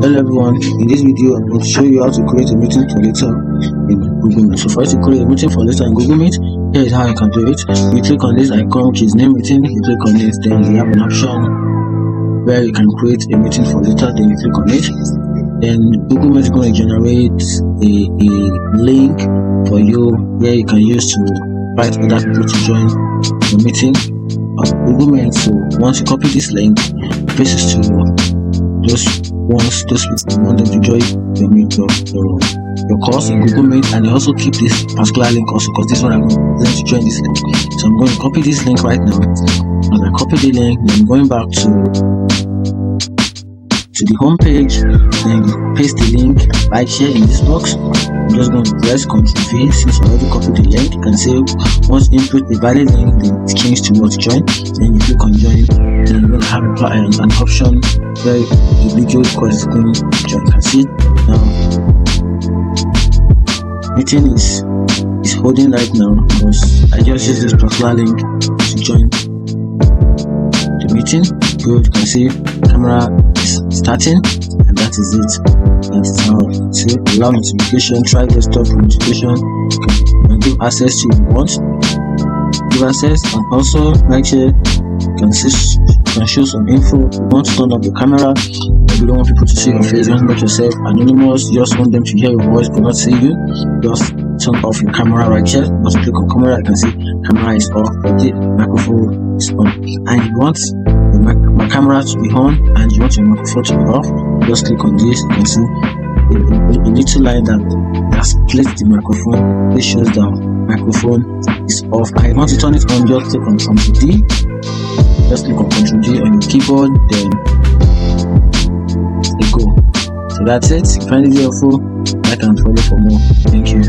Hello everyone, in this video I'm going to show you how to create a meeting for later in Google Meet. So for you to create a meeting for later in Google Meet, here is how you can do it. You click on this icon which is name meeting, you click on it, then you have an option where you can create a meeting for later, then you click on it. Then Google Meet is going to generate a link for you where you can use to invite other people to join the meeting of Google Meet. So once you copy this link, paste it to those people you want them to join your course in Google Meet, and you also keep this particular link also because this one I'm going to join this link. So I'm going to copy this link right now. As I copy the link, then I'm going back to the home page, then paste the link right here in this box. I'm just going to press Ctrl V since I already copied the link. You can see once you input the valid link, then it changes to what join. Then you click on join, then you're going to have an option where the video code is going to join. You can see now meeting is holding right now because I just used this particular link to join the meeting. Good, you can see camera is starting, and that is it. That's how. See, allow notification, try desktop notification. You can give access to if you want. Give access, and also right here you can show some info. You want to turn off the camera, but you don't want people to see your face. You want to make yourself anonymous. You just want them to hear your voice but not see you. Just turn off your camera right here. Once you click on camera, you can see camera is off, but the microphone is on. And if you want my camera to be on and you want your microphone to be off, just click on this. You can see a little line that split the microphone. This shows that microphone is off. I want to turn it on, just click on Ctrl D. Just click on Ctrl D on your keyboard, then it go. So that's it. If you find it helpful, like and follow for more. Thank you.